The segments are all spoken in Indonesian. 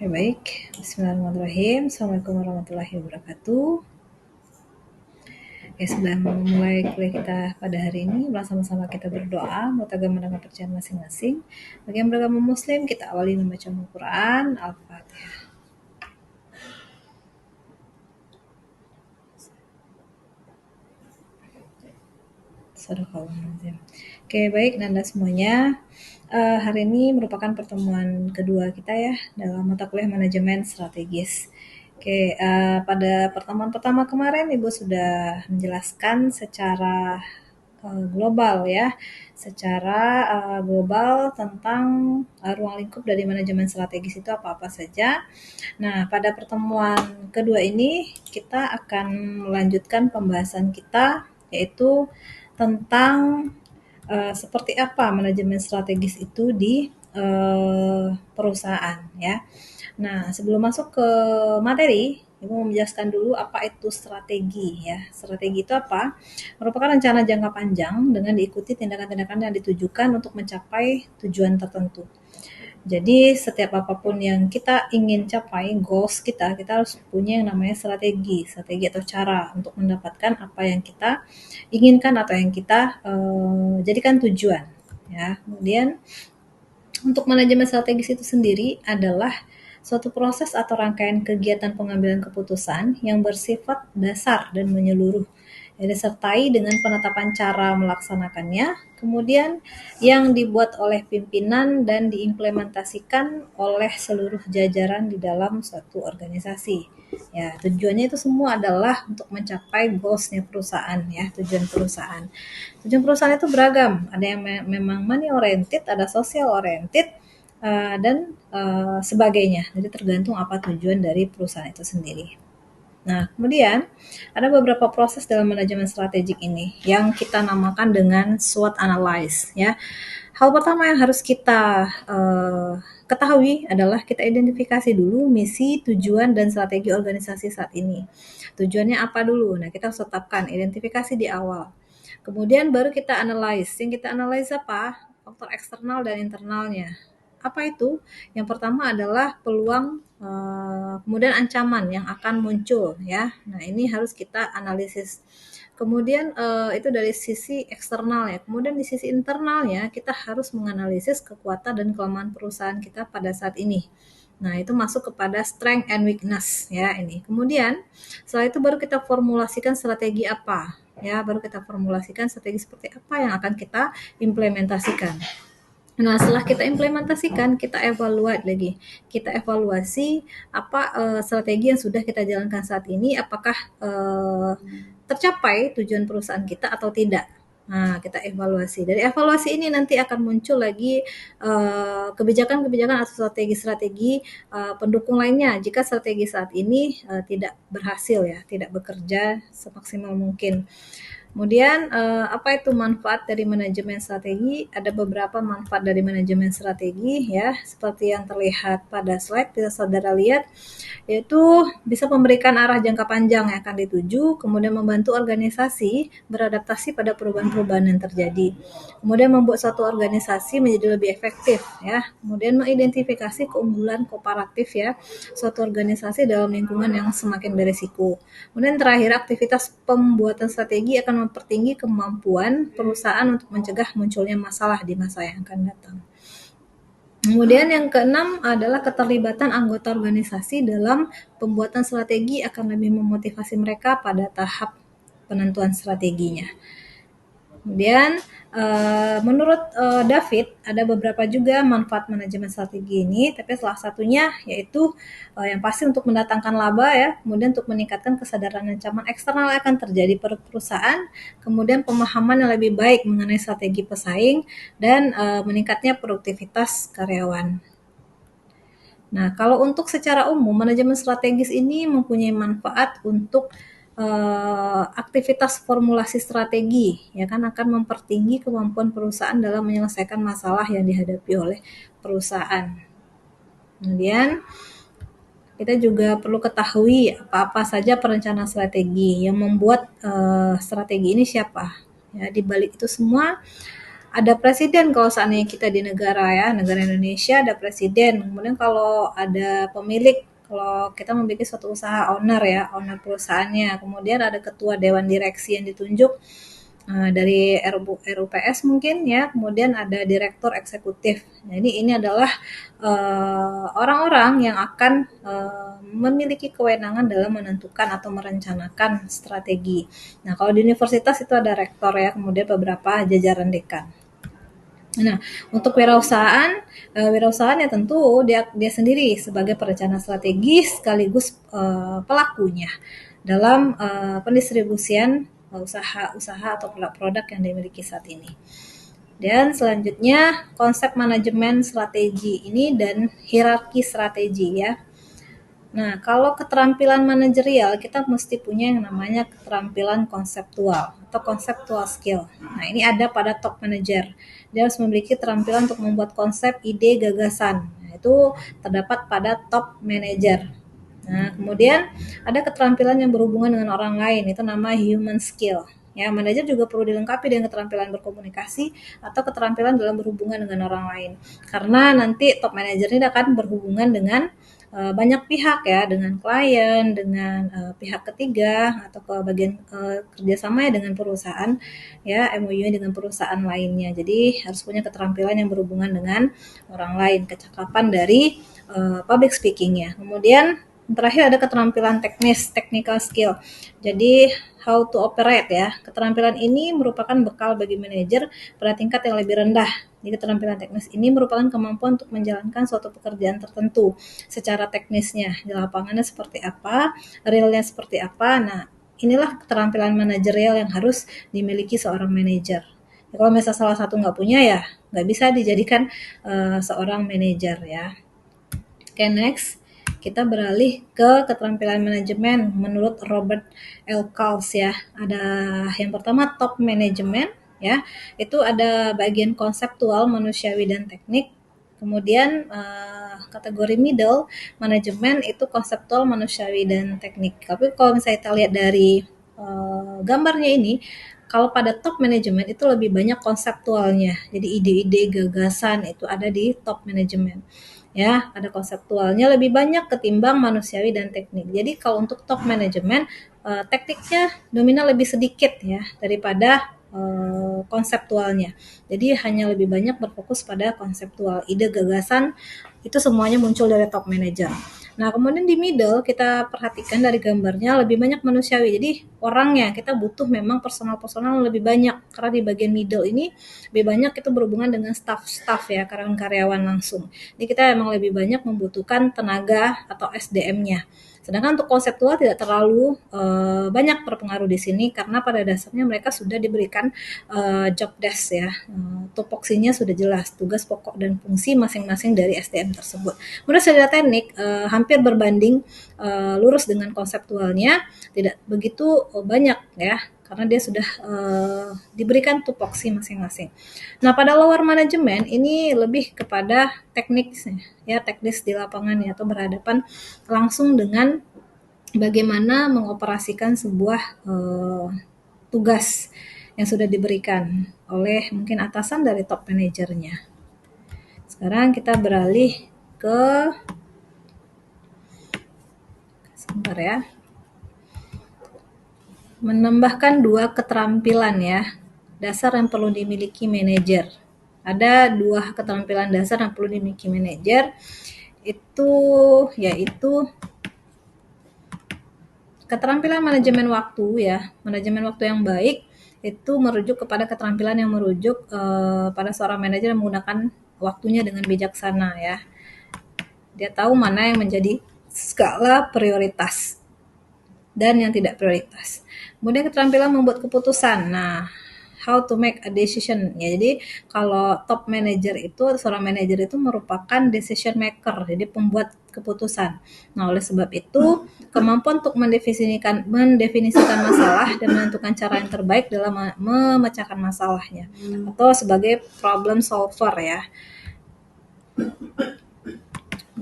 Oke, baik. Bismillahirrahmanirrahim. Assalamualaikum warahmatullahi wabarakatuh. Oke, sebelum memulai kuliah kita pada hari ini, mari sama-sama kita berdoa menurut agama dan kepercayaan masing-masing. Bagi yang beragama Muslim, kita awali membaca Al-Quran, Al-Fatihah. Sadaqallahul. Oke, baik Nanda semuanya. Hari ini merupakan pertemuan kedua kita ya dalam mata kuliah manajemen strategis. Oke, pada pertemuan pertama kemarin Ibu sudah menjelaskan secara global ya, secara global tentang ruang lingkup dari manajemen strategis itu apa-apa saja. Nah, pada pertemuan kedua ini kita akan melanjutkan pembahasan kita yaitu tentang seperti apa manajemen strategis itu di perusahaan ya. Nah, sebelum masuk ke materi, Ibu mau menjelaskan dulu apa itu strategi ya. Strategi itu apa? Merupakan rencana jangka panjang dengan diikuti tindakan-tindakan yang ditujukan untuk mencapai tujuan tertentu. Jadi setiap apapun yang kita ingin capai, goals kita harus punya yang namanya strategi atau cara untuk mendapatkan apa yang kita inginkan atau yang kita jadikan tujuan. Ya, kemudian untuk manajemen strategis itu sendiri adalah suatu proses atau rangkaian kegiatan pengambilan keputusan yang bersifat dasar dan menyeluruh, yang disertai dengan penetapan cara melaksanakannya, kemudian yang dibuat oleh pimpinan dan diimplementasikan oleh seluruh jajaran di dalam suatu organisasi. Ya, tujuannya itu semua adalah untuk mencapai goals-nya perusahaan ya, tujuan perusahaan. Tujuan perusahaan itu beragam, ada yang memang money oriented, ada social oriented, dan sebagainya. Jadi tergantung apa tujuan dari perusahaan itu sendiri. Nah, kemudian ada beberapa proses dalam manajemen strategik ini yang kita namakan dengan SWOT analysis ya. Hal pertama yang harus kita ketahui adalah kita identifikasi dulu misi, tujuan, dan strategi organisasi saat ini. Tujuannya apa dulu? Nah, kita harus tetapkan, identifikasi di awal. Kemudian baru kita analyze. Yang kita analyze apa? Faktor eksternal dan internalnya. Apa itu? Yang pertama adalah peluang, kemudian ancaman yang akan muncul ya. Nah, ini harus kita analisis. Kemudian itu dari sisi eksternal ya. Kemudian di sisi internalnya kita harus menganalisis kekuatan dan kelemahan perusahaan kita pada saat ini. Nah, itu masuk kepada strength and weakness ya ini. Kemudian setelah itu baru kita formulasikan strategi apa ya, baru kita formulasikan strategi seperti apa yang akan kita implementasikan. Nah, setelah kita implementasikan, kita evaluate lagi. Kita evaluasi apa strategi yang sudah kita jalankan saat ini, apakah tercapai tujuan perusahaan kita atau tidak. Nah, kita evaluasi. Dari evaluasi ini nanti akan muncul lagi kebijakan-kebijakan atau strategi-strategi pendukung lainnya jika strategi saat ini tidak berhasil ya, tidak bekerja semaksimal mungkin. Kemudian apa itu manfaat dari manajemen strategi? Ada beberapa manfaat dari manajemen strategi ya, seperti yang terlihat pada slide bisa saudara lihat, yaitu bisa memberikan arah jangka panjang yang akan dituju, kemudian membantu organisasi beradaptasi pada perubahan-perubahan yang terjadi, kemudian membuat suatu organisasi menjadi lebih efektif ya, kemudian mengidentifikasi keunggulan kooperatif ya, suatu organisasi dalam lingkungan yang semakin beresiko. Kemudian terakhir, aktivitas pembuatan strategi akan mempertinggi kemampuan perusahaan untuk mencegah munculnya masalah di masa yang akan datang. Kemudian yang keenam adalah keterlibatan anggota organisasi dalam pembuatan strategi akan lebih memotivasi mereka pada tahap penentuan strateginya. Kemudian menurut David ada beberapa juga manfaat manajemen strategi ini, tapi salah satunya yaitu yang pasti untuk mendatangkan laba ya, kemudian untuk meningkatkan kesadaran ancaman eksternal yang akan terjadi pada perusahaan, kemudian pemahaman yang lebih baik mengenai strategi pesaing, dan meningkatnya produktivitas karyawan. Nah, kalau untuk secara umum manajemen strategis ini mempunyai manfaat untuk aktivitas formulasi strategi ya kan, akan mempertinggi kemampuan perusahaan dalam menyelesaikan masalah yang dihadapi oleh perusahaan. Kemudian kita juga perlu ketahui apa-apa saja perencana strategi, yang membuat strategi ini siapa ya. Di balik itu semua ada presiden kalau seandainya kita di negara ya, negara Indonesia ada presiden. Kemudian kalau ada pemilik, kalau kita memiliki suatu usaha owner ya, owner perusahaannya. Kemudian ada ketua dewan direksi yang ditunjuk dari RUPS mungkin ya, kemudian ada direktur eksekutif. Jadi ini adalah orang-orang yang akan memiliki kewenangan dalam menentukan atau merencanakan strategi. Nah, kalau di universitas itu ada rektor ya, kemudian beberapa jajaran dekan. Nah, untuk wirausahaan ya tentu dia sendiri sebagai perencana strategis sekaligus pelakunya dalam pendistribusian usaha-usaha atau produk-produk yang dimiliki saat ini. Dan selanjutnya konsep manajemen strategi ini dan hierarki strategi ya. Nah, kalau keterampilan manajerial, kita mesti punya yang namanya keterampilan konseptual atau conceptual skill. Nah, ini ada pada top manager. Dia harus memiliki keterampilan untuk membuat konsep, ide, gagasan. Nah, itu terdapat pada top manager. Nah, kemudian ada keterampilan yang berhubungan dengan orang lain, itu nama human skill. Ya, manajer juga perlu dilengkapi dengan keterampilan berkomunikasi atau keterampilan dalam berhubungan dengan orang lain. Karena nanti top manager ini akan berhubungan dengan banyak pihak ya, dengan klien, dengan pihak ketiga atau ke bagian kerjasama ya dengan perusahaan ya, MOU dengan perusahaan lainnya. Jadi harus punya keterampilan yang berhubungan dengan orang lain, kecakapan dari public speaking-nya. Kemudian terakhir ada keterampilan teknis, technical skill. Jadi how to operate ya. Keterampilan ini merupakan bekal bagi manajer pada tingkat yang lebih rendah. Jadi keterampilan teknis ini merupakan kemampuan untuk menjalankan suatu pekerjaan tertentu secara teknisnya. Di lapangannya seperti apa, realnya seperti apa. Nah, inilah keterampilan manajerial yang harus dimiliki seorang manajer. Ya, kalau misalnya salah satu nggak punya ya nggak bisa dijadikan seorang manajer ya. Oke, next. Kita beralih ke keterampilan manajemen menurut Robert L. Kals ya. Ada yang pertama top management ya. Itu ada bagian konseptual, manusiawi dan teknik. Kemudian kategori middle manajemen itu konseptual, manusiawi dan teknik. Tapi kalau misalnya kita lihat dari gambarnya ini, kalau pada top manajemen itu lebih banyak konseptualnya. Jadi ide-ide, gagasan itu ada di top manajemen. Ya, ada konseptualnya lebih banyak ketimbang manusiawi dan teknik. Jadi kalau untuk top manajemen, tekniknya dominan lebih sedikit ya daripada konseptualnya. Jadi hanya lebih banyak berfokus pada konseptual, ide, gagasan itu semuanya muncul dari top manager. Nah, kemudian di middle kita perhatikan dari gambarnya lebih banyak manusiawi. Jadi orangnya kita butuh memang personal lebih banyak karena di bagian middle ini lebih banyak itu berhubungan dengan staff ya, karyawan langsung. Jadi kita memang lebih banyak membutuhkan tenaga atau SDM-nya. Sedangkan untuk konseptual tidak terlalu banyak berpengaruh di sini karena pada dasarnya mereka sudah diberikan job desk ya. Tupoksinya sudah jelas, tugas pokok dan fungsi masing-masing dari SDM tersebut. Kemudian secara teknik hampir berbanding lurus dengan konseptualnya, tidak begitu banyak ya karena dia sudah diberikan tupoksi masing-masing. Nah, pada lower management ini lebih kepada tekniknya, ya teknis di lapangannya atau berhadapan langsung dengan bagaimana mengoperasikan sebuah tugas yang sudah diberikan oleh mungkin atasan dari top manajernya. Sekarang kita beralih ke sebentar ya. Menambahkan 2 keterampilan ya, dasar yang perlu dimiliki manajer. Ada 2 keterampilan dasar yang perlu dimiliki manajer, itu yaitu keterampilan manajemen waktu ya. Manajemen waktu yang baik itu merujuk kepada keterampilan yang merujuk pada seorang manajer yang menggunakan waktunya dengan bijaksana ya. Dia tahu mana yang menjadi skala prioritas dan yang tidak prioritas. Kemudian keterampilan membuat keputusan. Nah, how to make a decision. Ya, jadi kalau top manager itu, seorang manajer itu merupakan decision maker, jadi pembuat keputusan. Nah, oleh sebab itu, kemampuan untuk mendefinisikan masalah dan menentukan cara yang terbaik dalam memecahkan masalahnya. Atau sebagai problem solver ya.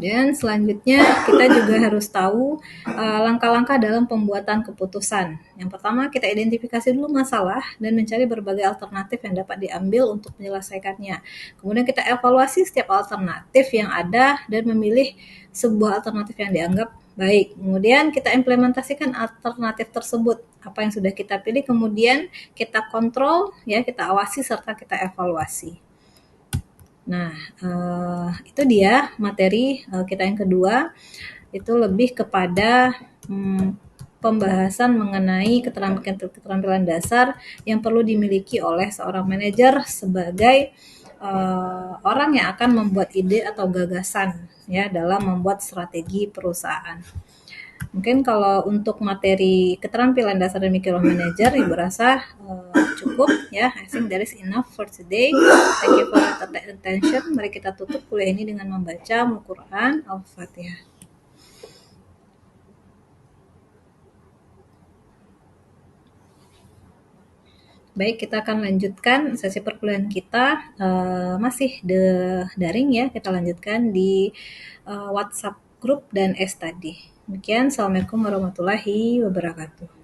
Dan selanjutnya kita juga harus tahu langkah-langkah dalam pembuatan keputusan. Yang pertama, kita identifikasi dulu masalah dan mencari berbagai alternatif yang dapat diambil untuk menyelesaikannya. Kemudian kita evaluasi setiap alternatif yang ada dan memilih sebuah alternatif yang dianggap baik. Kemudian kita implementasikan alternatif tersebut, apa yang sudah kita pilih, kemudian kita kontrol, ya, kita awasi serta kita evaluasi. Nah, itu dia materi kita yang kedua, itu lebih kepada pembahasan mengenai keterampilan dasar yang perlu dimiliki oleh seorang manajer sebagai orang yang akan membuat ide atau gagasan, ya, dalam membuat strategi perusahaan. Mungkin kalau untuk materi keterampilan dasar dan micromanager, Ibu rasa cukup, ya. I think that is enough for today. Thank you for your attention. Mari kita tutup kuliah ini dengan membaca Al-Quran, Al-Fatihah. Baik, kita akan lanjutkan sesi perkuliahan kita, masih daring, ya. Kita lanjutkan di WhatsApp grup dan study. Demikian, Assalamualaikum warahmatullahi wabarakatuh.